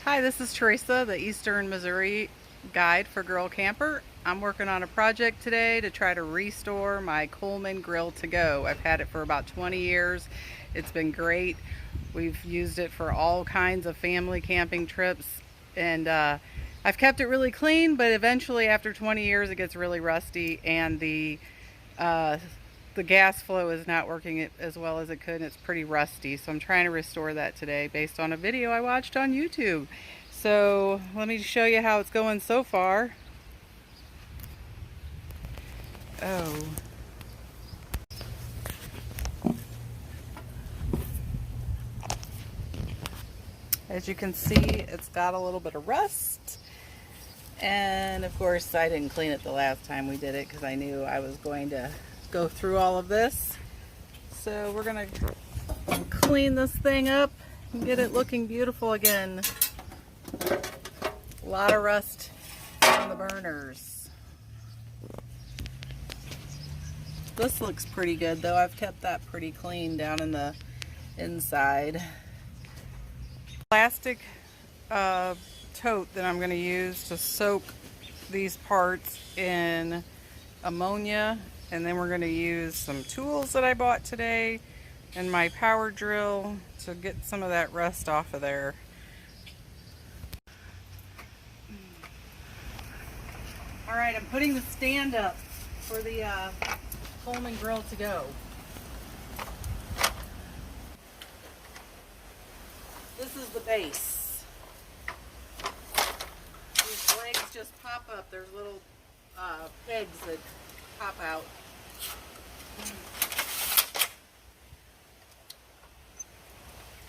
Hi, this is Teresa, the Eastern Missouri guide for Girl Camper. I'm working on a project today to try to restore my Coleman Grill To Go. I've had it for about 20 years. It's been great. We've used it for all kinds of family camping trips, and I've kept it really clean, but eventually after 20 years it gets really rusty, and uh, the gas flow is not working as well as it could, and it's pretty rusty. So I'm trying to restore that today based on a video I watched on YouTube. So let me show you how it's going so far. Oh. As you can see, it's got a little bit of rust. And of course, I didn't clean it the last time we did it because I knew I was going to go through all of this. So we're gonna clean this thing up and get it looking beautiful again. A lot of rust on the burners. This looks pretty good though. I've kept that pretty clean down in the inside. Plastic tote that I'm going to use to soak these parts in ammonia, and then we're going to use some tools that I bought today and my power drill to get some of that rust off of there. Alright, I'm putting the stand up for the Coleman Grill To Go. This is the base. These legs just pop up. There's little pegs that pop out.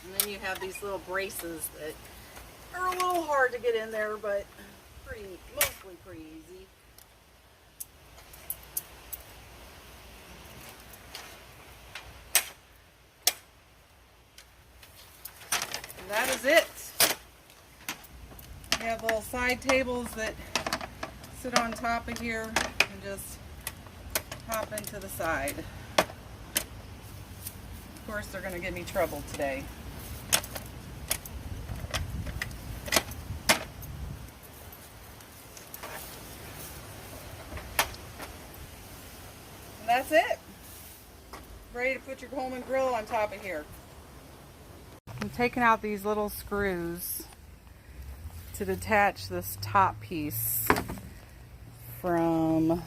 And then you have these little braces that are a little hard to get in there, but mostly pretty easy. And that is it. We have little side tables that sit on top of here and just hop into the side. Of course, they're going to give me trouble today. And that's it. Ready to put your Coleman grill on top of here. I'm taking out these little screws to detach this top piece from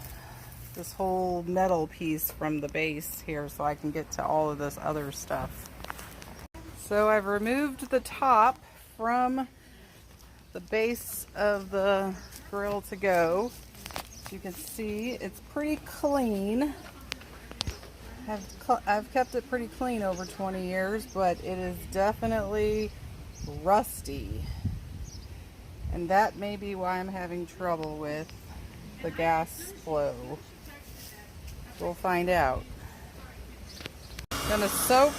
this whole metal piece from the base here so I can get to all of this other stuff. So I've removed the top from the base of the Grill To Go. As you can see, it's pretty clean. I've kept it pretty clean over 20 years, but it is definitely rusty. And that may be why I'm having trouble with the gas flow. We'll find out. I'm going to soak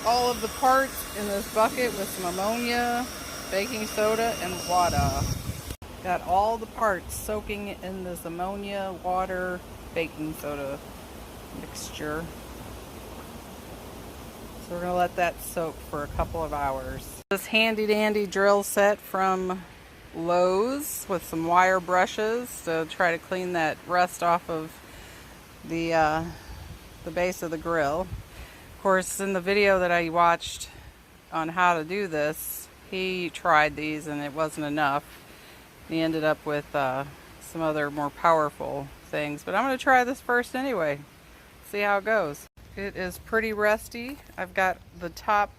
all of the parts in this bucket with some ammonia, baking soda, and water. Got all the parts soaking in this ammonia, water, baking soda mixture. So we're going to let that soak for a couple of hours. This handy dandy drill set from Lowe's with some wire brushes to try to clean that rust off of the base of the grill. Of course, in the video that I watched on how to do this, he tried these and it wasn't enough. He ended up with some other more powerful things, but I'm going to try this first anyway, see how it goes. It is pretty rusty. I've got the top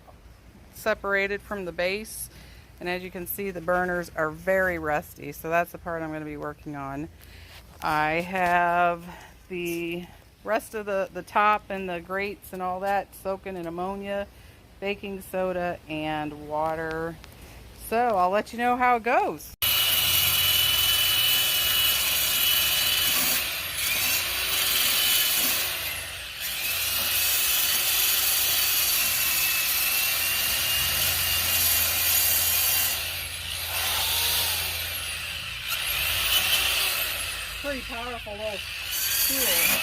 separated from the base, and as you can see, the burners are very rusty, so that's the part I'm going to be working on. I have the rest of the top and the grates and all that soaking in ammonia, baking soda, and water. So I'll let you know how it goes. Pretty powerful little tool.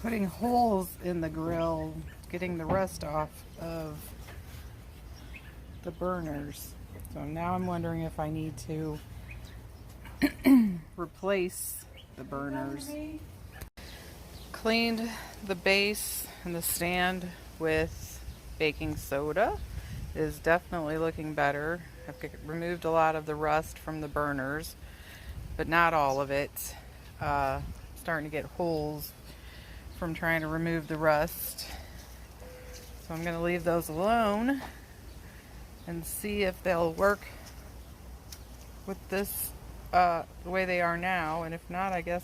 putting holes in the grill, getting the rust off of the burners. So now I'm wondering if I need to replace the burners. Cleaned the base and the stand with baking soda. It is definitely looking better. I've removed a lot of the rust from the burners, but not all of it. Starting to get holes from trying to remove the rust. So I'm going to leave those alone and see if they'll work with this the way they are now, and if not, I guess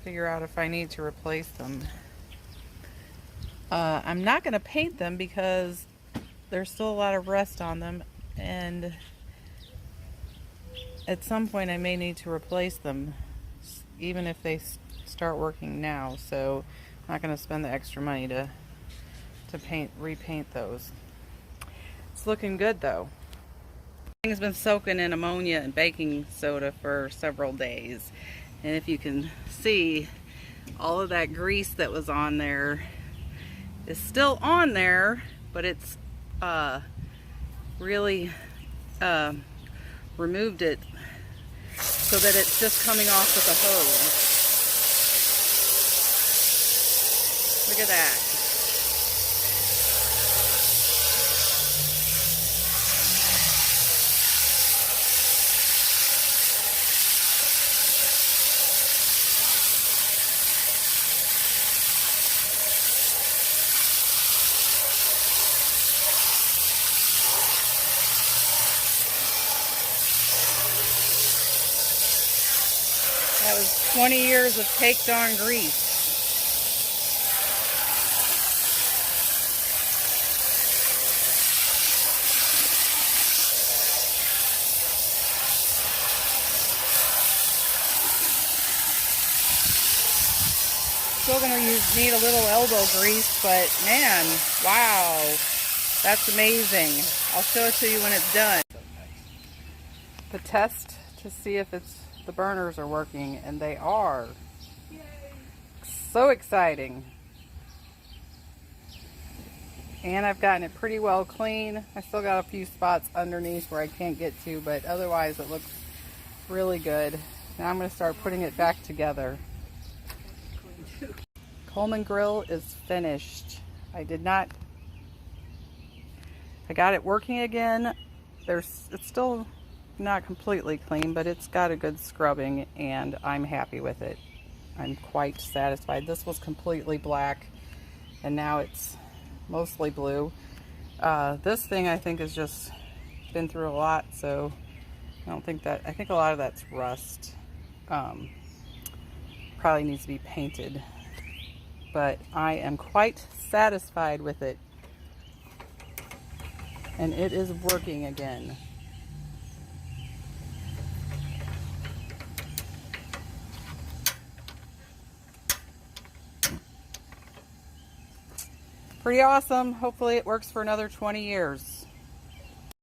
figure out if I need to replace them. I'm not going to paint them because there's still a lot of rust on them, and at some point I may need to replace them even if they start working now, so I'm not going to spend the extra money to repaint those. It's looking good though. Thing's been soaking in ammonia and baking soda for several days, and if you can see, all of that grease that was on there is still on there, but it's really removed it so that it's just coming off with a hose. Look at that. That was 20 years of caked on grease. Still gonna need a little elbow grease, but man, wow, that's amazing. I'll show it to you when it's done. The test to see if the burners are working, and they are. Yay. So exciting. And I've gotten it pretty well clean. I still got a few spots underneath where I can't get to, but otherwise it looks really good. Now I'm going to start putting it back together. Coleman Grill is finished. I got it working again. It's still not completely clean, but it's got a good scrubbing, and I'm happy with it. I'm quite satisfied. This was completely black, and now it's mostly blue. This thing I think has just been through a lot, so I think a lot of that's rust. Probably needs to be painted, but I am quite satisfied with it, and it is working again. Pretty awesome. Hopefully it works for another 20 years.